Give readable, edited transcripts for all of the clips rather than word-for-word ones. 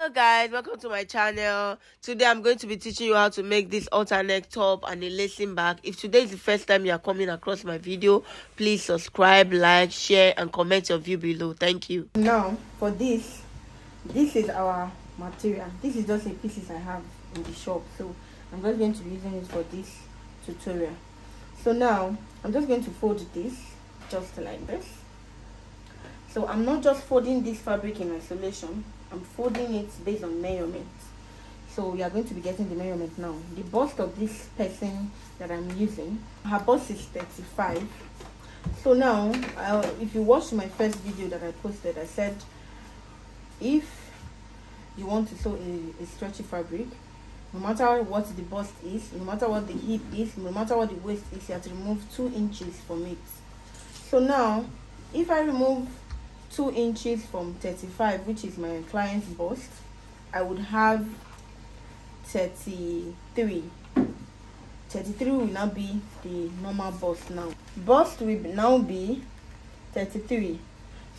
Hello guys, welcome to my channel. Today I'm going to be teaching you how to make this alternate top and a lacing back. If today is the first time you are coming across my video, please subscribe, like, share and comment your view below. Thank you. Now for this is our material. This is just a pieces I have in the shop, so I'm just going to be using it for this tutorial. So now I'm just going to fold this just like this. So I'm not just folding this fabric in isolation, I'm folding it based on measurement. So we are going to be getting the measurement now. The bust of this person that I'm using, her bust is 35. So now if you watched my first video that I posted, I said if you want to sew a stretchy fabric, no matter what the bust is, no matter what the hip is, no matter what the waist is, you have to remove 2 inches from it. So now if I remove 2 inches from 35, which is my client's bust, I would have 33. 33 will now be the normal bust. Now bust will now be 33.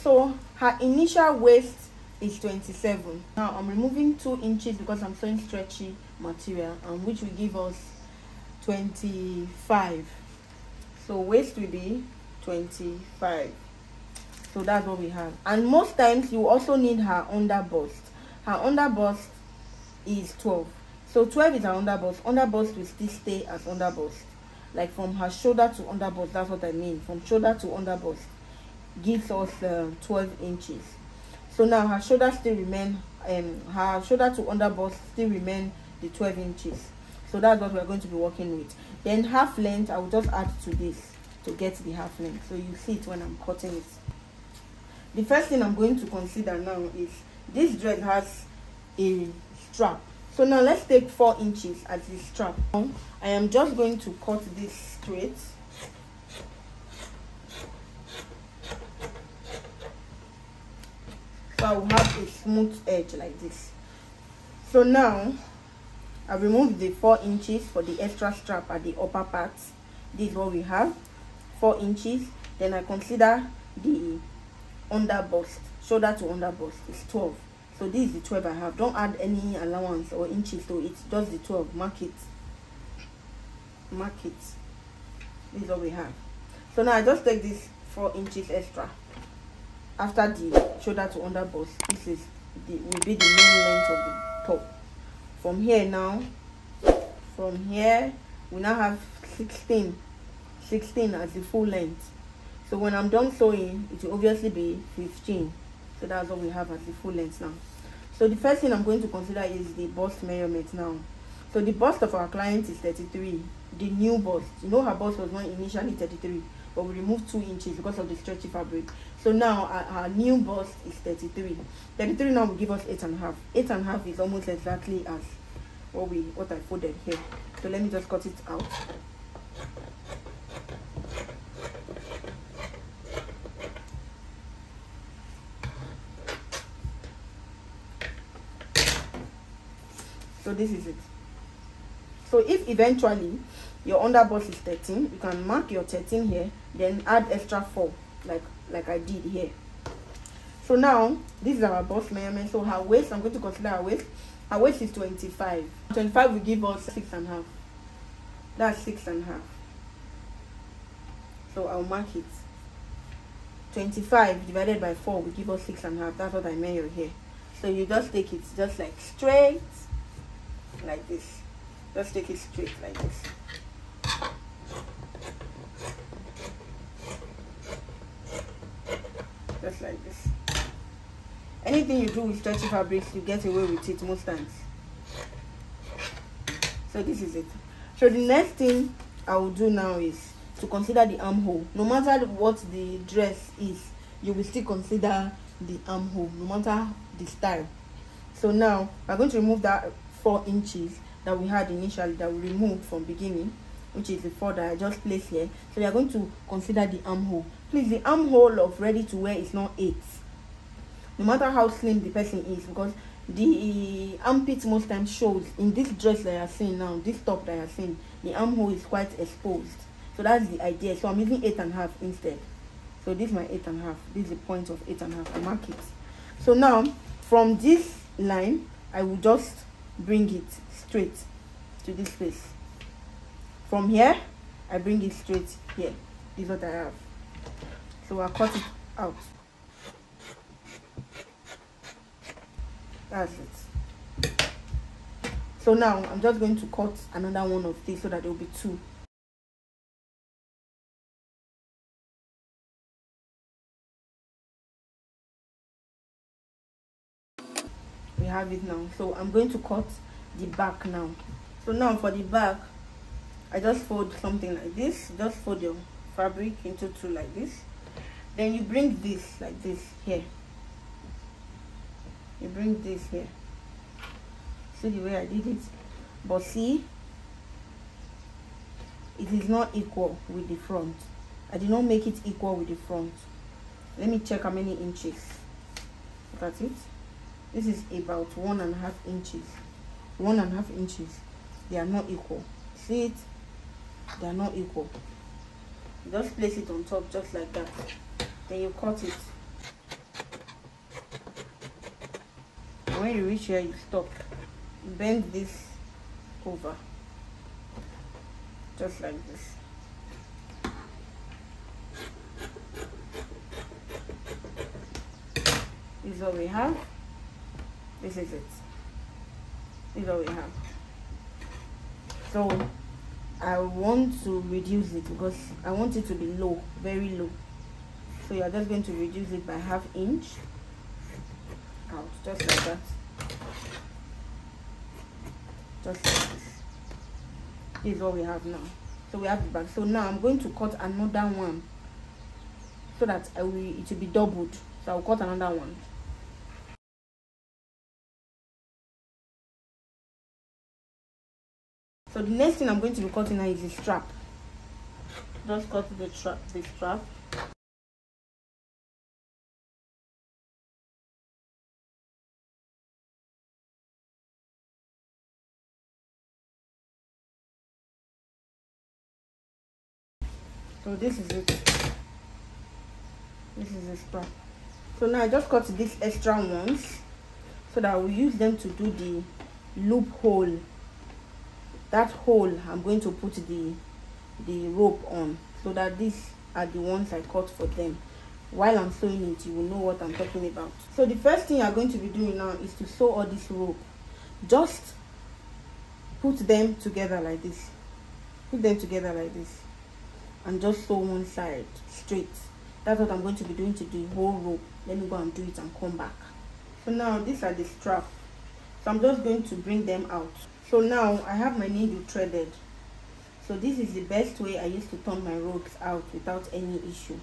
So her initial waist is 27. Now I'm removing 2 inches because I'm sewing stretchy material, which will give us 25. So waist will be 25. So that's what we have. And most times you also need her under bust. Her under bust is 12. So 12 is her under bust. Under bust will still stay as under bust. Like from her shoulder to under bust, that's what I mean. From shoulder to under bust gives us 12 inches. So now her shoulder still remain, her shoulder to under bust still remain the 12 inches. So that's what we're going to be working with. Then half length, I will just add to this to get the half length. So you see it when I'm cutting it. The first thing I'm going to consider now is this dress has a strap. So now let's take 4 inches as the strap. Now, I am just going to cut this straight. So I will have a smooth edge like this. So now I remove the 4 inches for the extra strap at the upper part. This is what we have, 4 inches. Then I consider the under bust, shoulder to under bust is 12. So this is the 12 I have. Don't add any allowance or inches to it, just the 12. Mark it. Mark it. This is what we have. So now I just take this 4 inches extra after the shoulder to under bust. This is will be the main length of the top. From here now, from here we now have 16 as the full length. So when I'm done sewing, it will obviously be 15. So that's what we have as the full length now. So the first thing I'm going to consider is the bust measurement now. So the bust of our client is 33. The new bust, you know, her bust was not initially 33, but we removed 2 inches because of the stretchy fabric. So now our new bust is 33. 33 now will give us 8.5. 8.5 is almost exactly as what I folded here. So let me just cut it out. So this is it. So if eventually your under bust is 13, you can mark your 13 here, then add extra 4 like I did here. So now this is our bust measurement. So her waist, I'm going to consider her waist. Her waist is 25. 25 will give us 6.5. That's 6.5. So I'll mark it. 25 divided by 4 will give us 6.5. That's what I measure here. So you just take it just like straight like this. Just take it straight like this. Just like this. Anything you do with stretchy fabrics, you get away with it most times. So this is it. So the next thing I will do now is to consider the armhole. No matter what the dress is, you will still consider the armhole, no matter the style. So now we're going to remove that 4 inches that we had initially, that we removed from beginning, which is the 4 that I just placed here. So we are going to consider the armhole. Please, the armhole of ready to wear is not 8, no matter how slim the person is, because the armpit most times shows. In this dress that you are seeing now, this top that you are seeing, the armhole is quite exposed. So that's the idea. So I'm using 8.5 instead. So this is my 8.5. This is the point of 8.5. I mark it. So now from this line I will just bring it straight to this place. From here I bring it straight here. This is what I have. So I'll cut it out. That's it. So now I'm just going to cut another one of these so that there will be two. We have it now. So I'm going to cut the back now. So now for the back, I just fold something like this. Just fold your fabric into two like this. Then you bring this like this here. You bring this here. See the way I did it? But see, it is not equal with the front. I did not make it equal with the front. Let me check how many inches. Look at it. This is about 1.5 inches. 1.5 inches. They are not equal. See it? They are not equal. Just place it on top just like that. Then you cut it. And when you reach here, you stop. Bend this over. Just like this. This is what we have. This is it. This is what we have. So I want to reduce it because I want it to be low, very low. So you are just going to reduce it by 1/2 inch out, just like that. Just like this. This is what we have now. So we have the back. So now I'm going to cut another one so that it will be doubled. So I'll cut another one. So the next thing I'm going to be cutting now is the strap. Just cut the strap. So this is it. This is the strap. So now I just cut these extra ones so that I will use them to do the loop hole. That hole I'm going to put the rope on, so that these are the ones I cut for them. While I'm sewing it, you will know what I'm talking about. So the first thing you're going to be doing now is to sew all this rope. Just put them together like this. Put them together like this. And just sew one side straight. That's what I'm going to be doing to the whole rope. Let me go and do it and come back. So now these are the straps. So I'm just going to bring them out. So now I have my needle threaded. So this is the best way I used to turn my ropes out without any issue.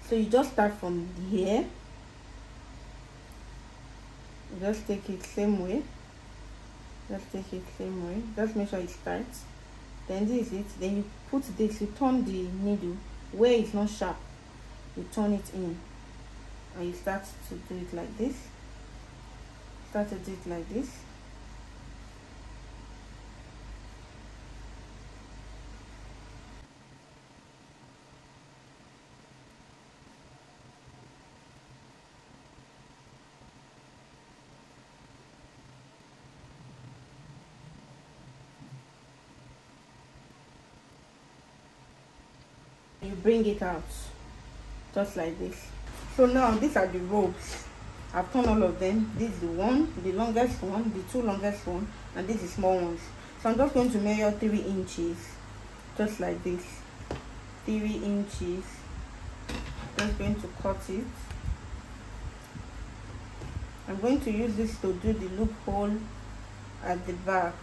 So you just start from here. Just take it same way. Just take it same way. Just make sure it's tight. Then this is it. Then you put this, you turn the needle where it's not sharp. You turn it in. And you start to do it like this. Start to do it like this. You bring it out just like this. So now these are the ropes. I've turned all of them. This is the one, the longest one, the two longest one, and this is small ones. So I'm just going to measure 3 inches, just like this. 3 inches. Just going to cut it. I'm going to use this to do the loophole at the back.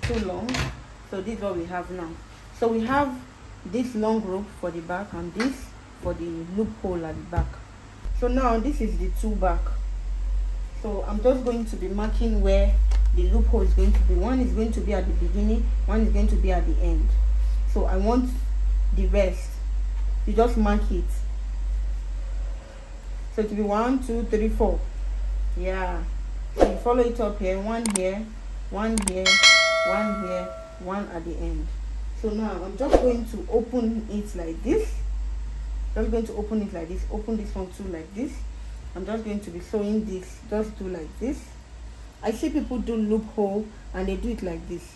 Too long. So this is what we have now. So we have this long rope for the back and this for the loophole at the back. So now this is the two back. So I'm just going to be marking where the loophole is going to be. One is going to be at the beginning, one is going to be at the end. So I want the rest. You just mark it. So it will be 1, 2, 3, 4. Yeah. So you follow it up here. One here, one here, one here, one at the end. So now I'm just going to open it like this. Just going to open it like this, open this one too like this. I'm just going to be sewing this, just do like this. I see people do loophole and they do it like this.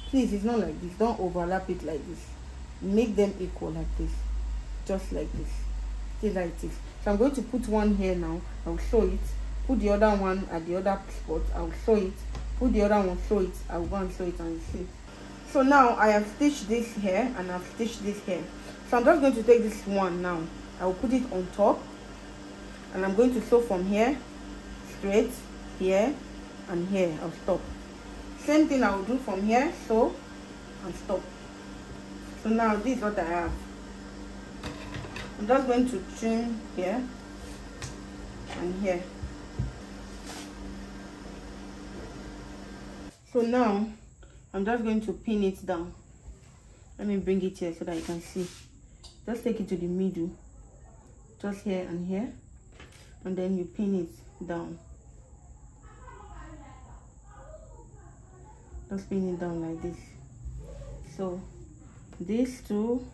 Please, it's not like this. Don't overlap it like this. Make them equal like this, just like this. See, like this. So I'm going to put one here now. I'll sew it. Put the other one at the other spot. I'll sew it. Put the other one, sew it. I'll go and sew it and see. So now I have stitched this here and I've stitched this here. So I'm just going to take this one now. I will put it on top and I'm going to sew from here straight, here and here. I'll stop. Same thing I will do from here, sew and stop. So now this is what I have. I'm just going to trim here and here. So now I'm just going to pin it down. Let me bring it here so that you can see. Just take it to the middle, just here and here, and then you pin it down. Just pin it down like this. So this too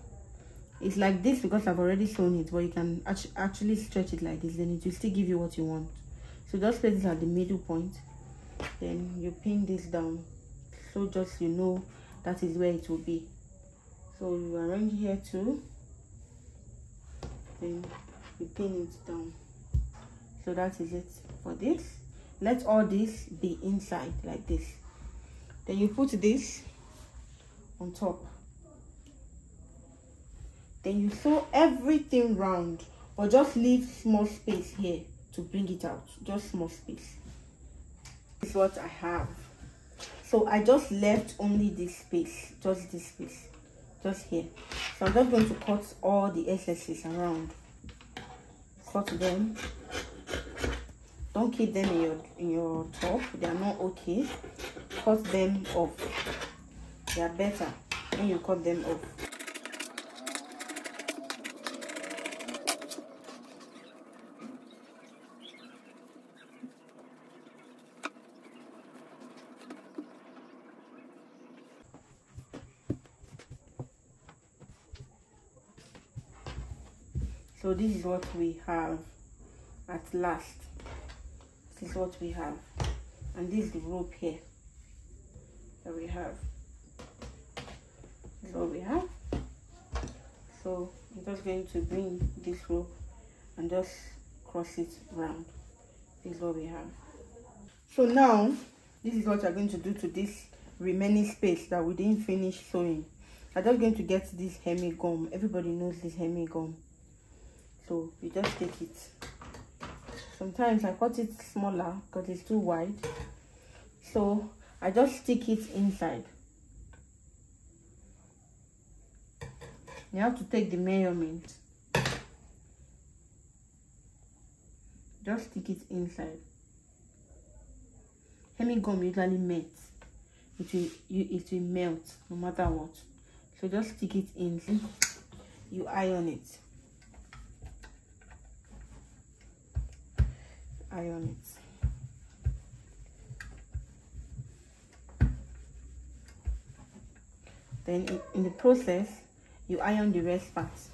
is like this because I've already sewn it, but you can actually stretch it like this, then it will still give you what you want. So just place it at the middle point, then you pin this down, so just you know that is where it will be. So you arrange here too, then you pin it down. So that is it for this. Let all this be inside like this. Then you put this on top. Then you sew everything round, or just leave small space here to bring it out. Just small space. This is what I have. So I just left only this space, just this space, just here. So I'm just going to cut all the excesses around. Cut them. Don't keep them in your top. They are not okay. Cut them off. They are better when you cut them off. So this is what we have at last. This is what we have, and this is the rope here that we have. This is what we have. So I'm just going to bring this rope and just cross it round. This is what we have. So now this is what we're going to do to this remaining space that we didn't finish sewing. I'm just going to get this hemi gum. Everybody knows this hemi gum. So you just take it. Sometimes I cut it smaller because it's too wide. So I just stick it inside. You have to take the measurement. Just stick it inside. Hemi gum usually melts. It will melt no matter what. So just stick it in. You iron it. Iron it. Then in the process, you iron the rest parts.